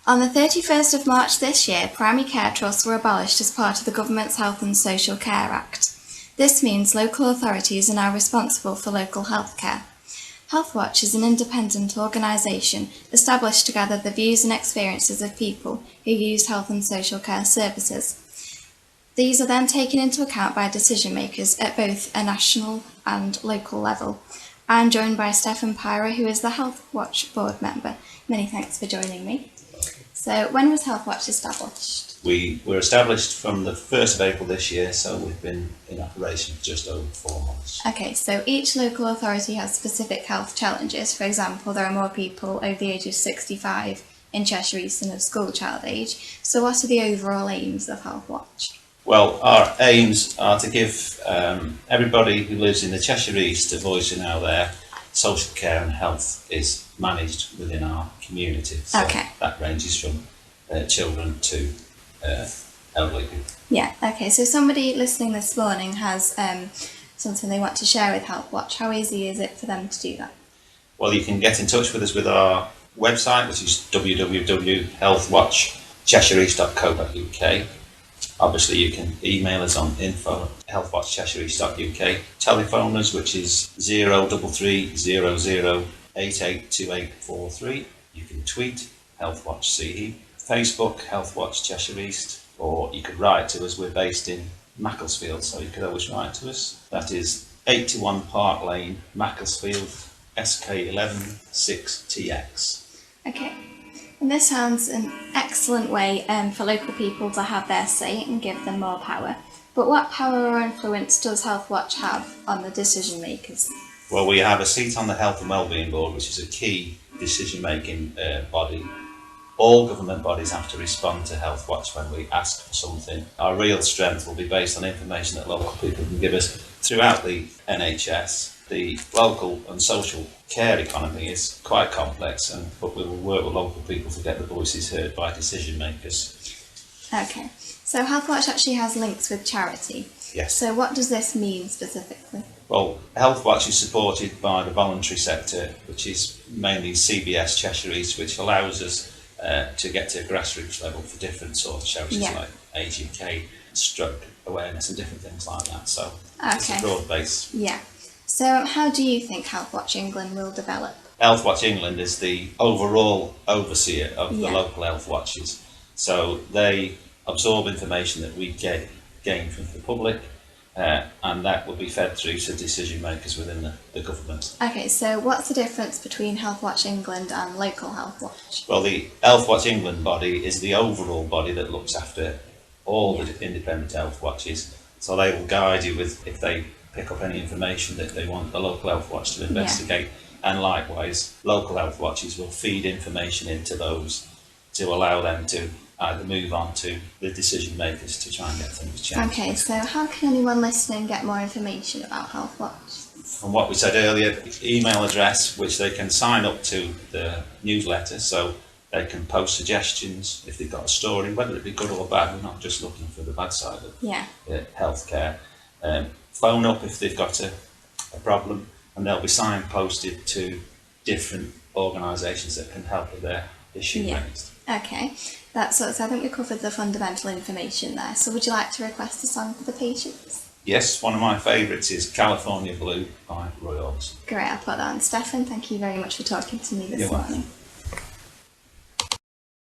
On the 31st of March this year, primary care trusts were abolished as part of the government's Health and Social Care Act. This means local authorities are now responsible for local health care. Healthwatch is an independent organisation established to gather the views and experiences of people who use health and social care services. These are then taken into account by decision makers at both a national and local level. I'm joined by Stefan Pyra, who is the Healthwatch board member. Many thanks for joining me. So, when was Healthwatch established? We were established from the 1st of April this year, so we've been in operation for just over 4 months. Okay, so each local authority has specific health challenges. For example, there are more people over the age of 65 in Cheshire East than of school child age. So what are the overall aims of Healthwatch? Well, our aims are to give everybody who lives in the Cheshire East a voice in how their social care and health is managed within our community. So Okay. that ranges from children to elderly people. Yeah, okay, so somebody listening this morning has something they want to share with Healthwatch. How easy is it for them to do that? Well, you can get in touch with us with our website, which is www.healthwatchcheshireeast.co.uk. Obviously, you can email us on info@healthwatchcheshireeast.uk. Telephone us, which is 03300 882843. You can tweet Healthwatch CE, Facebook Healthwatch Cheshire East, or you could write to us. We're based in Macclesfield, so you could always write to us. That is 81 Park Lane, Macclesfield, SK11 6TX. Okay, and this sounds an excellent way for local people to have their say and give them more power. But what power or influence does Healthwatch have on the decision makers? Well, we have a seat on the Health and Wellbeing Board, which is a key decision-making body. All government bodies have to respond to Healthwatch when we ask for something. Our real strength will be based on information that local people can give us throughout the NHS. The local and social care economy is quite complex, but we will work with local people to get the voices heard by decision makers. Okay, so Healthwatch actually has links with charity. Yes. So what does this mean specifically? Well, Healthwatch is supported by the voluntary sector, which is mainly CBS Cheshire East, which allows us to get to a grassroots level for different sorts of charities like Age UK, stroke awareness and different things like that. So it's a broad base. Yeah. So how do you think Healthwatch England will develop? Healthwatch England is the overall overseer of the local health watches. So they absorb information that we gain from the public, and that will be fed through to decision makers within the government. Okay, so what's the difference between Healthwatch England and local Healthwatch? Well, the Healthwatch England body is the overall body that looks after all the independent health watches. So they will guide you with if they pick up any information that they want the local health watch to investigate. And likewise, local health watches will feed information into those to allow them to either move on to the decision makers to try and get things changed. Okay, so how can anyone listening get more information about Healthwatch? From what we said earlier, email address, which they can sign up to the newsletter, so they can post suggestions if they've got a story, whether it be good or bad. We're not just looking for the bad side of healthcare. Phone up if they've got a problem, and they'll be signposted to different organisations that can help with their issue raised. Okay, so I think we covered the fundamental information there. So would you like to request a song for the patients? Yes, one of my favourites is California Blue by Roy Orbison. Great, I'll put that on. Stefan, thank you very much for talking to me this morning.